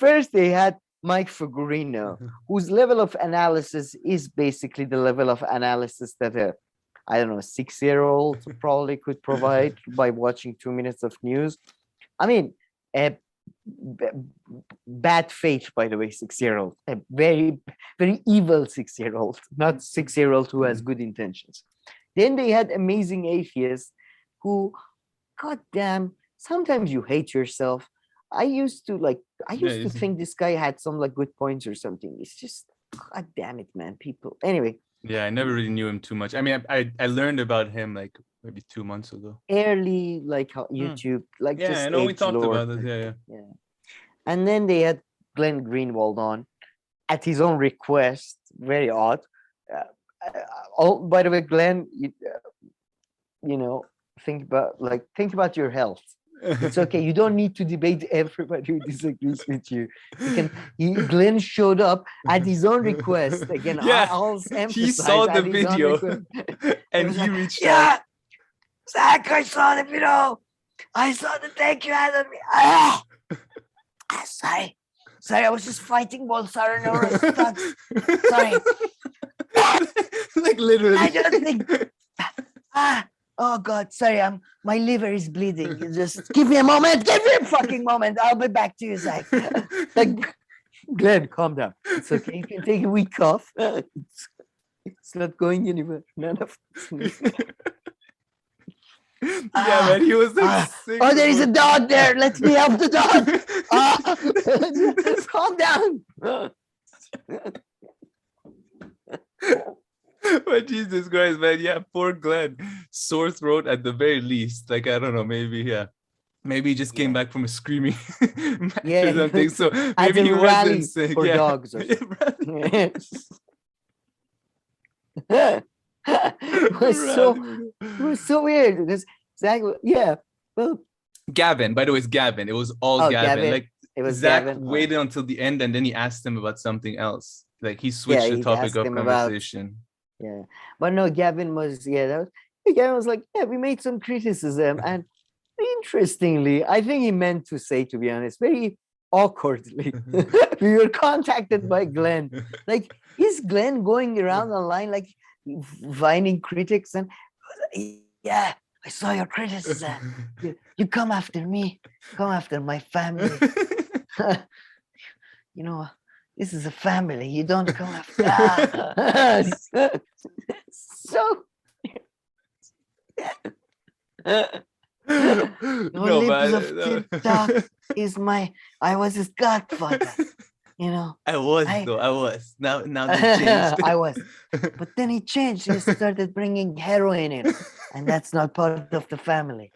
first they had Mike Figueredo, whose level of analysis is basically the level of analysis that I don't know, a 6-year-old probably could provide by watching 2 minutes of news. I mean, bad faith, by the way, 6-year-old, a very, very evil 6-year-old, not 6-year-old who has good intentions. Then they had Amazing Atheist, who, goddamn, sometimes you hate yourself. I used to think this guy had some like good points or something. It's just, god damn it, man, people. Anyway. Yeah, I never really knew him too much. I mean, I learned about him like maybe 2 months ago. Early, like YouTube, like just I know we talked about this. Yeah. And then they had Glenn Greenwald on at his own request. Very odd. By the way, Glenn, you know, think about your health. It's okay. You don't need to debate everybody who disagrees with you. Glenn showed up at his own request. Again, I'll emphasize, he saw the video and he reached out. Yeah, Zach, I saw the video. I saw the thank you had on me. Sorry, I was just fighting Bolsonaro. Sorry. Like literally. I don't think. Oh God, sorry, my liver is bleeding. You just give me a moment. Give me a fucking moment. I'll be back to you, Zach. Like, Glenn, calm down. It's okay. You can take a week off. It's not going anywhere. None of man, he was like sick. Oh, there is a dog there. Let me help the dog. Calm down. But Jesus Christ, man, poor Glenn, sore throat at the very least. Like, I don't know, maybe he just came back from a screaming match or something. So maybe he wasn't sick. For dogs. Or it was so weird because exactly, well, Gavin, by the way, it's Gavin. It was all Gavin. Like, it was Zach Gavin. waited until the end and then he asked him about something else. Like, he switched the topic of conversation. But no, Gavin was like, we made some criticism, and interestingly, I think he meant to say, to be honest, very awkwardly, we were contacted by Glenn. Like, is Glenn going around online like whining critics and I saw your criticism. You come after me, come after my family. You know, this is a family. You don't come after us. So TikTok is I was his godfather. You know, I was. Now they changed. I was. But then he changed. He started bringing heroin in. And that's not part of the family.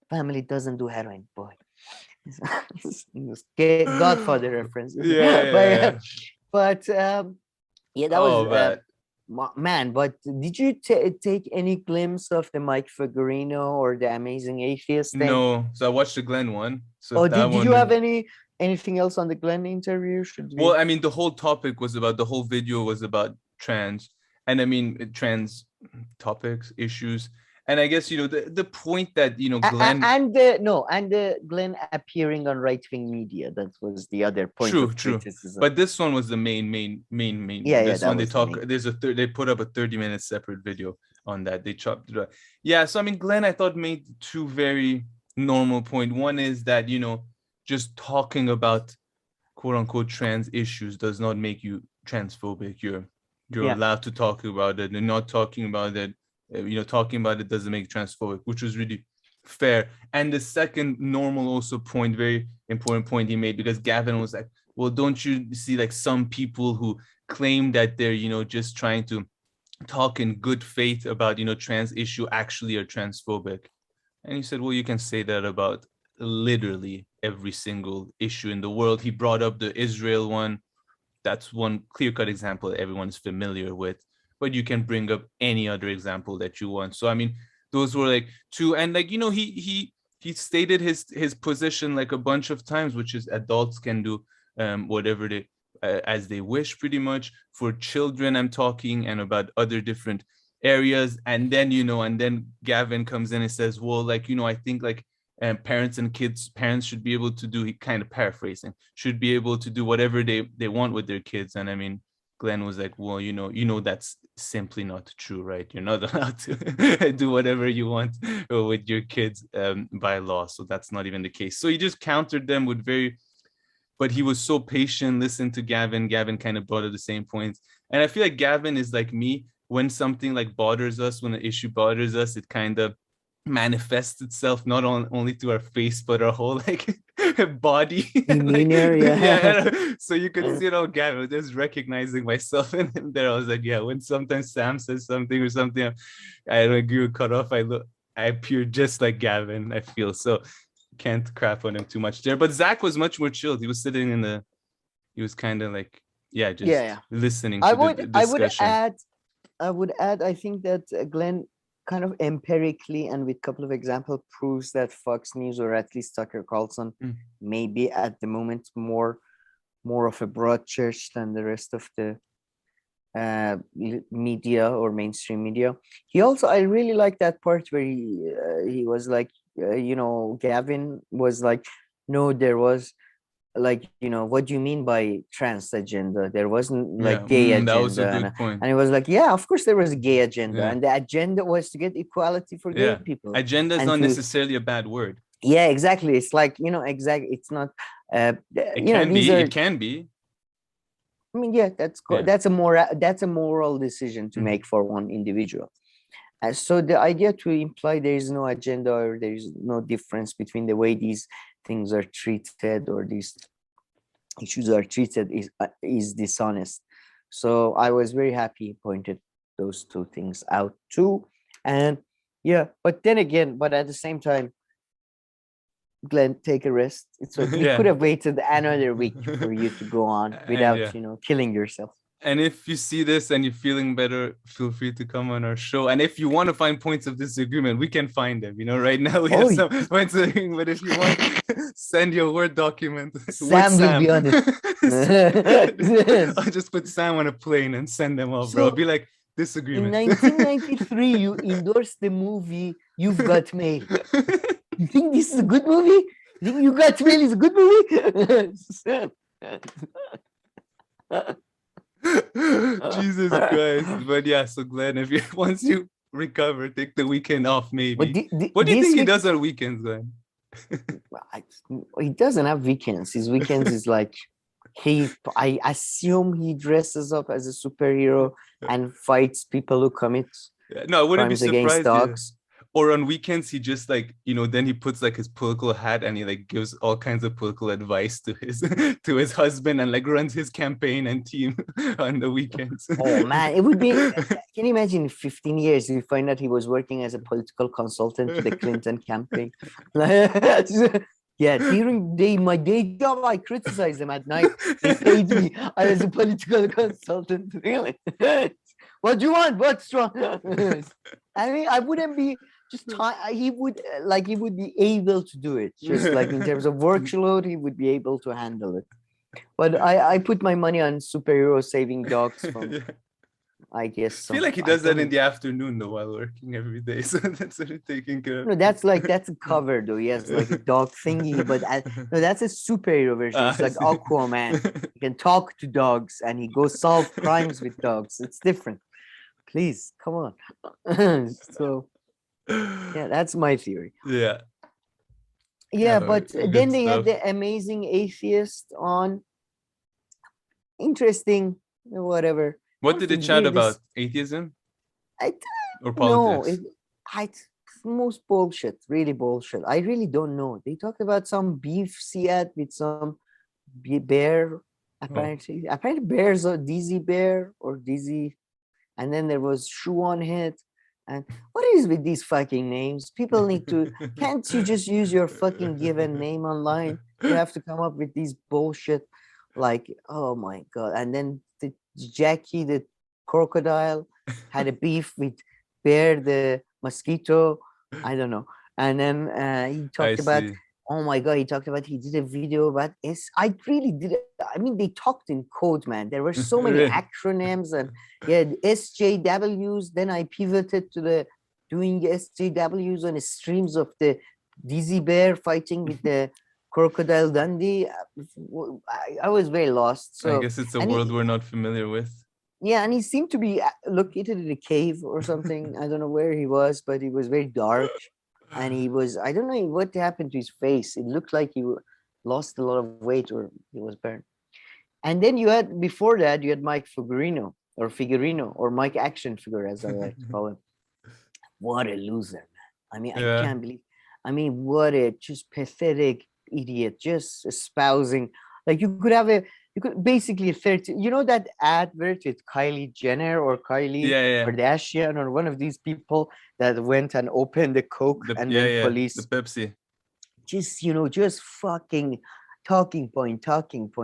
Family doesn't do heroin, boy. Godfather reference. But that was man. But did you take any glimpse of the Mike Figueredo or the Amazing Atheist thing? No. So I watched the Glenn one. So did you have anything else on the Glenn interview? Well, I mean, the whole video was about trans, and I mean trans topics, issues. And I guess, the point that, Glenn... And Glenn appearing on right-wing media. That was the other point of criticism. But this one was the main. This one, they put up a 30-minute separate video on that. They chopped it up. Yeah, so, I mean, Glenn, I thought, made two very normal points. One is that, just talking about quote-unquote trans issues does not make you transphobic. You're allowed to talk about it, and not talking about it. Talking about it doesn't make transphobic, which was really fair. And the second normal very important point he made, because Gavin was like, well, don't you see like some people who claim that they're, just trying to talk in good faith about, trans issue actually are transphobic. And he said, well, you can say that about literally every single issue in the world. He brought up the Israel one. That's one clear-cut example that everyone is familiar with. But you can bring up any other example that you want. So, I mean, those were like two. And like, he stated his position like a bunch of times, which is adults can do whatever they as they wish, pretty much. For children, I'm talking, and about other different areas. And then, and then Gavin comes in and says, well, like, I think like and parents and kids, parents should be able to do, kind of paraphrasing, should be able to do whatever they want with their kids. And I mean, Glenn was like, well, that's simply not true, right? You're not allowed to do whatever you want with your kids by law. So that's not even the case. So he just countered them with but he was so patient, listened to Gavin. Gavin kind of brought up the same points. And I feel like Gavin is like me. When something like bothers us, when an issue bothers us, it kind of manifests itself not only to our face, but our whole like body. Demeanor, yeah. So you could see it all, Gavin, just recognizing myself in him there. I was like, yeah, when sometimes Sam says something or something, I don't agree with cut off, I appear just like Gavin, I feel. So can't crap on him too much there. But Zach was much more chilled. He was sitting he was kind of like, listening to the discussion. I would add, I think that Glenn kind of empirically and with a couple of examples proves that Fox News, or at least Tucker Carlson, may be at the moment more of a broad church than the rest of the media or mainstream media. He also, I really like that part where he was like, Gavin was like, no, there was like, what do you mean by trans agenda? There wasn't like gay agenda. That was a good point. And he was like, yeah, of course there was a gay agenda. And the agenda was to get equality for gay people. Agenda is not necessarily a bad word. Yeah, exactly. It's like, exactly. It's not, it can be. I mean, yeah, that's a moral decision to make for one individual. So the idea to imply there is no agenda or there is no difference between the way these things are treated or these issues are treated is dishonest. So I was very happy he pointed those two things out too. And but then again, at the same time, Glenn, take a rest. It's like you could have waited another week for you to go on without killing yourself. And if you see this and you're feeling better, feel free to come on our show. And if you want to find points of disagreement, we can find them. Right now we have some points of agreement, but if you want, send your Word document. Sam will be on it. I'll just put Sam on a plane and send them off, bro. I'll be like, disagreement. In 1993, you endorsed the movie You've Got Mail. You think this is a good movie? You think You Got Mail is a good movie? Jesus Christ. But so Glenn, once you recover, take the weekend off, maybe. What do you think he does on weekends, Glenn? He doesn't have weekends. His weekends is like I assume he dresses up as a superhero and fights people who commit no, I wouldn't be surprised against dogs. Or on weekends, he just like, then he puts like his political hat and he like gives all kinds of political advice to his husband and like runs his campaign and team on the weekends. Oh man, it would be, can you imagine in 15 years you find out he was working as a political consultant to the Clinton campaign? Yeah, during my day job, I criticize them at night. They paid me as a political consultant. Really? What do you want? What's wrong? I mean, I wouldn't be he would be able to do it. Just like in terms of workload, he would be able to handle it. But I put my money on superhero saving dogs from, I guess. I feel like he does that in the afternoon though, while working every day. So that's sort of taking care of. No, that's a cover though. Yes, like a dog thingy. But no, that's a superhero version. It's like Aquaman. He can talk to dogs and he goes solve crimes with dogs. It's different. Please, come on. So, yeah, that's my theory. Yeah. Yeah, but then they had the amazing Atheist on. Interesting, whatever. What did they chat about? Atheism? Or politics? No, it's most bullshit, really bullshit. I really don't know. They talked about some beef he had with some bear, apparently. Apparently bears are Dizzy Bear or Dizzy. And then there was Shoe on Head. And what is with these fucking names? People need to, can't you just use your fucking given name online? You have to come up with these bullshit, like, oh my God. And then Jackie, the crocodile, had a beef with Bear, the mosquito. I don't know. And then he talked about, oh my God, he talked about, he did a video about I really did. I mean, they talked in code, man. There were so many acronyms and SJWs. Then I pivoted to doing SJWs on the streams of the Dizzy Bear fighting with the Crocodile Dundee. I was very lost. So I guess it's a and world we're not familiar with. yeah, and he seemed to be located in a cave or something. I don't know where he was, but he was very dark. And he was, I don't know what happened to his face. It looked like he lost a lot of weight or he was burned. And then you had, before that, you had Mike Figueredo, or Mike Action Figure, as I like to call him. What a loser, man. I mean, I can't believe, what a just pathetic idiot, just espousing. Like you could basically 30, you know that advert with Kylie Jenner or Kylie Kardashian or one of these people that went and opened the Coke and then police. The Pepsi. Just fucking talking point. Wow.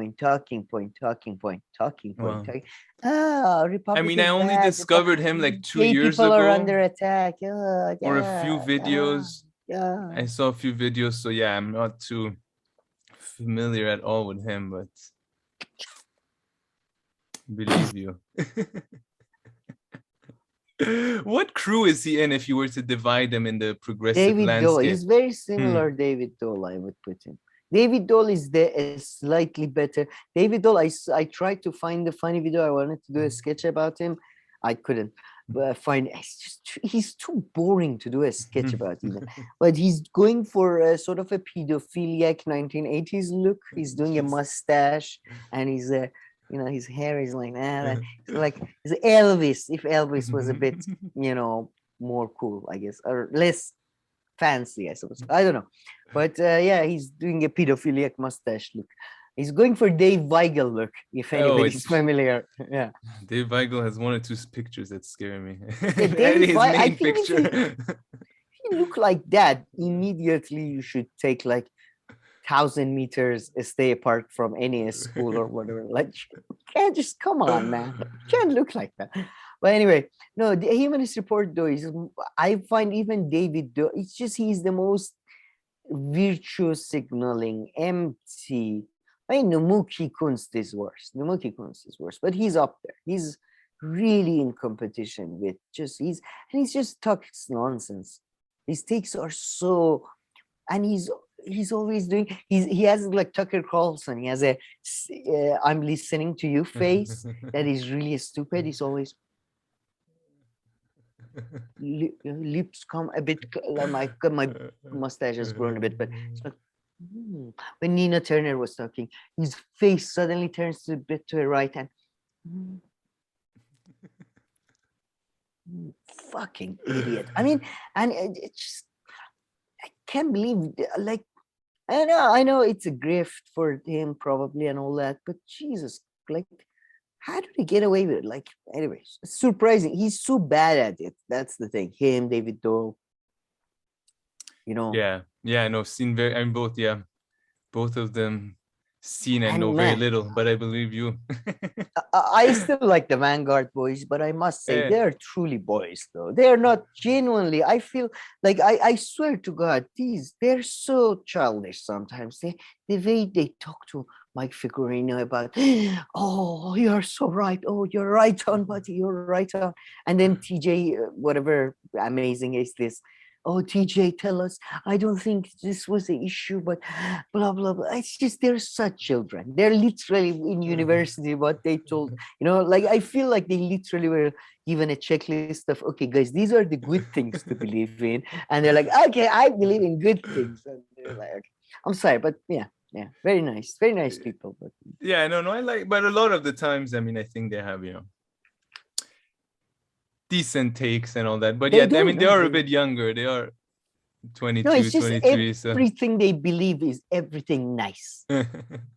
I mean, I only discovered him like 2 years ago. People are under attack. Or a few videos. I saw a few videos, so yeah, I'm not too familiar at all with him, but believe you. What crew is he in if you were to divide them in the progressive landscape? David Dole. He's very similar David Dole, I would put him. David Dole is slightly better. David Dole, I tried to find the funny video. I wanted to do a sketch about him. I couldn't find. He's too boring to do a sketch about even. But he's going for a sort of a pedophiliac 1980s look. He's doing a mustache, and he's his hair is like that. Like it's Elvis. If Elvis was a bit, more cool, I guess, or less fancy, I suppose. I don't know. But he's doing a pedophiliac mustache look. He's going for Dave Weigel look, if anybody's familiar. Yeah. Dave Weigel has 1 or 2 pictures that scare me. I think if you look like that, immediately you should take like 1,000 meters stay apart from any school or whatever. Like, you can't just, come on, man. You can't look like that. But anyway, no, the Humanist Report, though, I find even David, though, it's just he's the most virtue signaling, empty. Numuki Kunst is worse. But he's up there. He's really in competition with he's just talks nonsense. His takes are so, and he's always doing, he has like Tucker Carlson. He has a I'm listening to you face that is really stupid. He's always lips come a bit, like my mustache has grown a bit, but it's like, when Nina Turner was talking, his face suddenly turns a bit to the right and fucking idiot. I mean, and it's just, I can't believe, like, I know it's a grift for him probably and all that, but Jesus, like, how did he get away with it? Like, anyways, it's surprising. He's so bad at it. That's the thing. Him, David Dole. Yeah, no, seen both of them seen and know very little, but I believe you. I still like the Vanguard boys, but I must say they're truly boys, though. They're not genuinely. I feel like I swear to God, they're so childish sometimes. The way they talk to Mike Figueredo about, oh, you're so right. Oh, you're right on, buddy. You're right on. And then TJ, whatever amazing is this. Oh, TJ, tell us. I don't think this was the issue, but blah, blah, blah. It's just, they're such children. They're literally in university, what they told, like, I feel like they literally were given a checklist of, okay, guys, these are the good things to believe in. And they're like, okay, I believe in good things. And they're like, okay. I'm sorry, but yeah, very nice people. But yeah, no, I like, but a lot of the times, I mean, I think they have, decent takes and all that, but they are a bit younger. They are 22, no, it's just 23. Everything they believe is everything nice.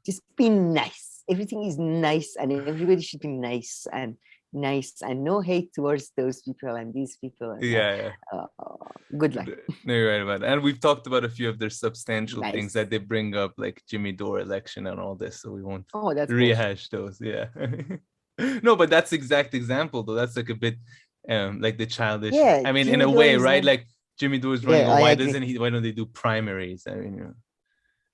Just be nice. Everything is nice, and everybody should be nice, and no hate towards those people and these people. And, good luck. No, you're right about that. And we've talked about a few of their substantial things that they bring up, like Jimmy Dore election and all this, so we won't rehash those. Yeah. No, but that's exact example though. That's like a bit like the childish. I mean, Jimmy in a way, right? Like Jimmy Dore is running. Why don't they do primaries? I mean,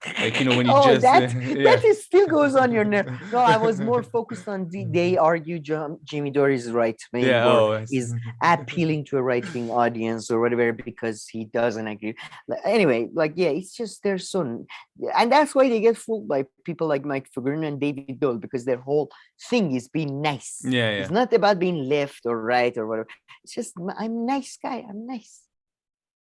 Like, you know, when you Oh, just that is still goes on your nerve. No, I was more focused on they argue Jimmy Dore is right wing yeah. or Oh, is appealing to a right wing audience or whatever because he doesn't agree. Anyway, like yeah, it's just they're so, and that's why they get fooled by people like Mike Figueredo and David Dole because their whole thing is being nice. yeah, It's not about being left or right or whatever. It's just I'm a nice guy. I'm nice.